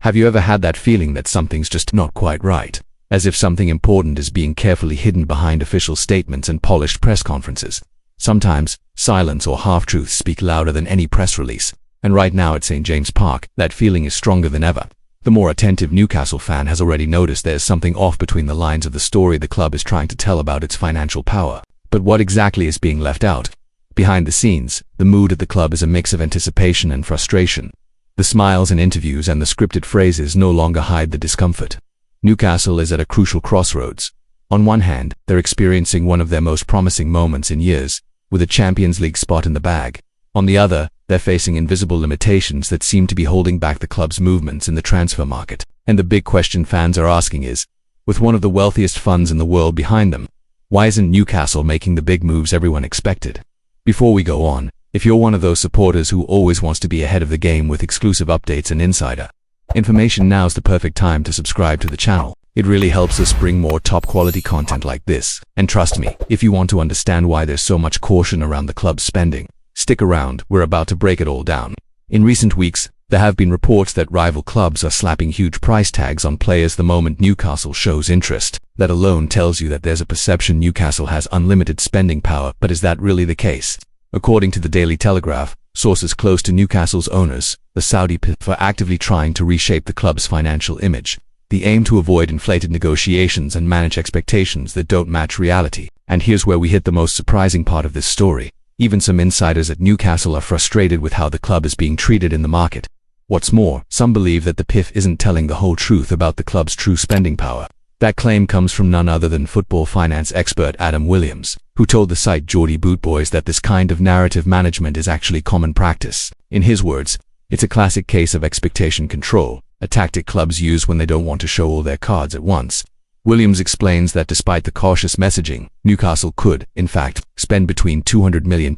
Have you ever had that feeling that something's just not quite right? As if something important is being carefully hidden behind official statements and polished press conferences. Sometimes, silence or half-truths speak louder than any press release. And right now at St. James Park, that feeling is stronger than ever. The more attentive Newcastle fan has already noticed there's something off between the lines of the story the club is trying to tell about its financial power. But what exactly is being left out? Behind the scenes, the mood at the club is a mix of anticipation and frustration. The smiles in interviews and the scripted phrases no longer hide the discomfort. Newcastle is at a crucial crossroads. On one hand, they're experiencing one of their most promising moments in years, with a Champions League spot in the bag. On the other, they're facing invisible limitations that seem to be holding back the club's movements in the transfer market. And the big question fans are asking is, with one of the wealthiest funds in the world behind them, why isn't Newcastle making the big moves everyone expected? Before we go on, if you're one of those supporters who always wants to be ahead of the game with exclusive updates and insider information, now's the perfect time to subscribe to the channel. It really helps us bring more top quality content like this. And trust me, if you want to understand why there's so much caution around the club's spending, stick around, we're about to break it all down. In recent weeks, there have been reports that rival clubs are slapping huge price tags on players the moment Newcastle shows interest. That alone tells you that there's a perception Newcastle has unlimited spending power, but is that really the case? According to the Daily Telegraph, sources close to Newcastle's owners, the Saudi PIF, are actively trying to reshape the club's financial image. The aim to avoid inflated negotiations and manage expectations that don't match reality. And here's where we hit the most surprising part of this story. Even some insiders at Newcastle are frustrated with how the club is being treated in the market. What's more, some believe that the PIF isn't telling the whole truth about the club's true spending power. That claim comes from none other than football finance expert Adam Williams, who told the site Geordie Bootboys that this kind of narrative management is actually common practice. In his words, it's a classic case of expectation control, a tactic clubs use when they don't want to show all their cards at once. Williams explains that despite the cautious messaging, Newcastle could, in fact, spend between £200 million and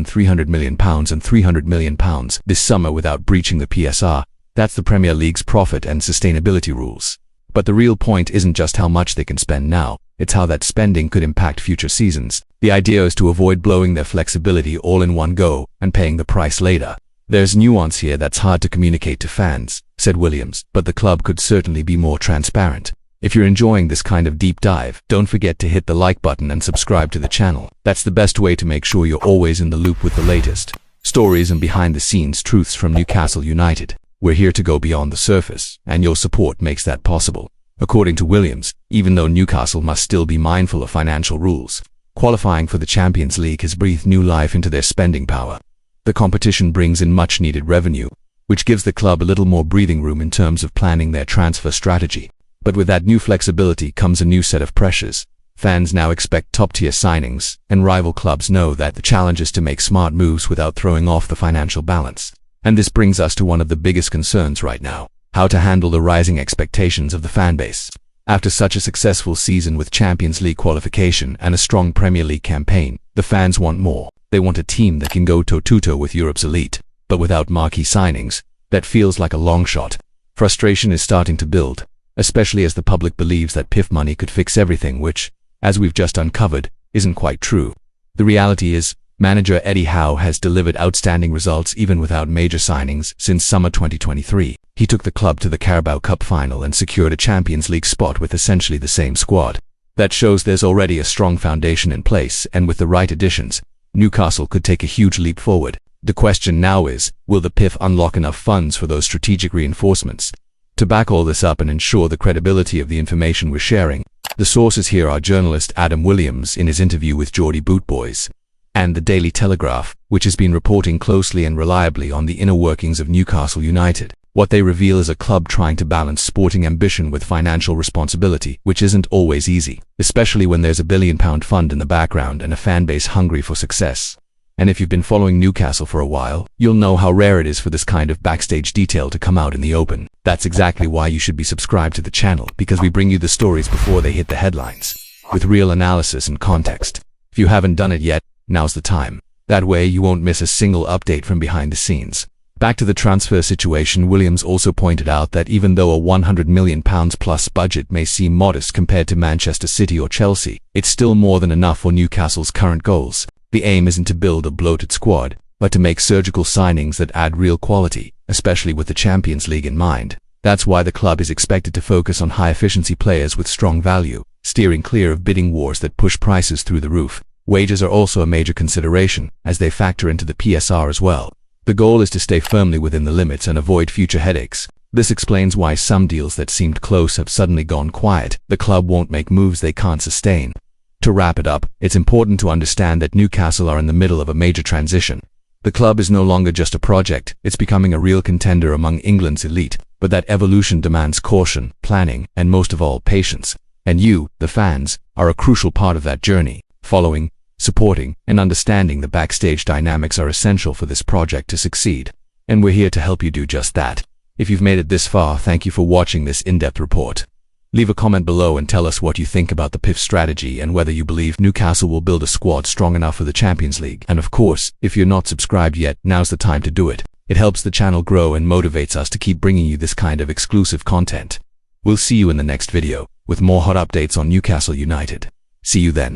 £300 million and £300 million this summer without breaching the PSR. That's the Premier League's profit and sustainability rules. But the real point isn't just how much they can spend now, it's how that spending could impact future seasons. The idea is to avoid blowing their flexibility all in one go and paying the price later. There's nuance here that's hard to communicate to fans, said Williams, but the club could certainly be more transparent. If you're enjoying this kind of deep dive, don't forget to hit the like button and subscribe to the channel. That's the best way to make sure you're always in the loop with the latest stories and behind-the-scenes truths from Newcastle United. We're here to go beyond the surface, and your support makes that possible. According to Williams, even though Newcastle must still be mindful of financial rules, qualifying for the Champions League has breathed new life into their spending power. The competition brings in much-needed revenue, which gives the club a little more breathing room in terms of planning their transfer strategy. But with that new flexibility comes a new set of pressures. Fans now expect top-tier signings, and rival clubs know that the challenge is to make smart moves without throwing off the financial balance. And this brings us to one of the biggest concerns right now: how to handle the rising expectations of the fanbase. After such a successful season with Champions League qualification and a strong Premier League campaign, the fans want more. They want a team that can go toe-to-toe with Europe's elite. But without marquee signings, that feels like a long shot. Frustration is starting to build, especially as the public believes that PIF money could fix everything, which, as we've just uncovered, isn't quite true. The reality is, manager Eddie Howe has delivered outstanding results even without major signings since summer 2023. He took the club to the Carabao Cup final and secured a Champions League spot with essentially the same squad. That shows there's already a strong foundation in place, and with the right additions, Newcastle could take a huge leap forward. The question now is, will the PIF unlock enough funds for those strategic reinforcements? To back all this up and ensure the credibility of the information we're sharing, the sources here are journalist Adam Williams in his interview with Geordie Bootboys, and the Daily Telegraph, which has been reporting closely and reliably on the inner workings of Newcastle United. What they reveal is a club trying to balance sporting ambition with financial responsibility, which isn't always easy, especially when there's a £1 billion fund in the background and a fan base hungry for success. And if you've been following Newcastle for a while, you'll know how rare it is for this kind of backstage detail to come out in the open. That's exactly why you should be subscribed to the channel, because we bring you the stories before they hit the headlines, with real analysis and context. If you haven't done it yet, now's the time. That way you won't miss a single update from behind the scenes. Back to the transfer situation, Williams also pointed out that even though a £100 million plus budget may seem modest compared to Manchester City or Chelsea, it's still more than enough for Newcastle's current goals. The aim isn't to build a bloated squad, but to make surgical signings that add real quality, especially with the Champions League in mind. That's why the club is expected to focus on high-efficiency players with strong value, steering clear of bidding wars that push prices through the roof. Wages are also a major consideration, as they factor into the PSR as well. The goal is to stay firmly within the limits and avoid future headaches. This explains why some deals that seemed close have suddenly gone quiet. The club won't make moves they can't sustain. To wrap it up, it's important to understand that Newcastle are in the middle of a major transition. The club is no longer just a project, it's becoming a real contender among England's elite, but that evolution demands caution, planning, and most of all, patience. And you, the fans, are a crucial part of that journey. Following, supporting, and understanding the backstage dynamics are essential for this project to succeed. And we're here to help you do just that. If you've made it this far, thank you for watching this in-depth report. Leave a comment below and tell us what you think about the PIF strategy and whether you believe Newcastle will build a squad strong enough for the Champions League. And of course, if you're not subscribed yet, now's the time to do it. It helps the channel grow and motivates us to keep bringing you this kind of exclusive content. We'll see you in the next video, with more hot updates on Newcastle United. See you then.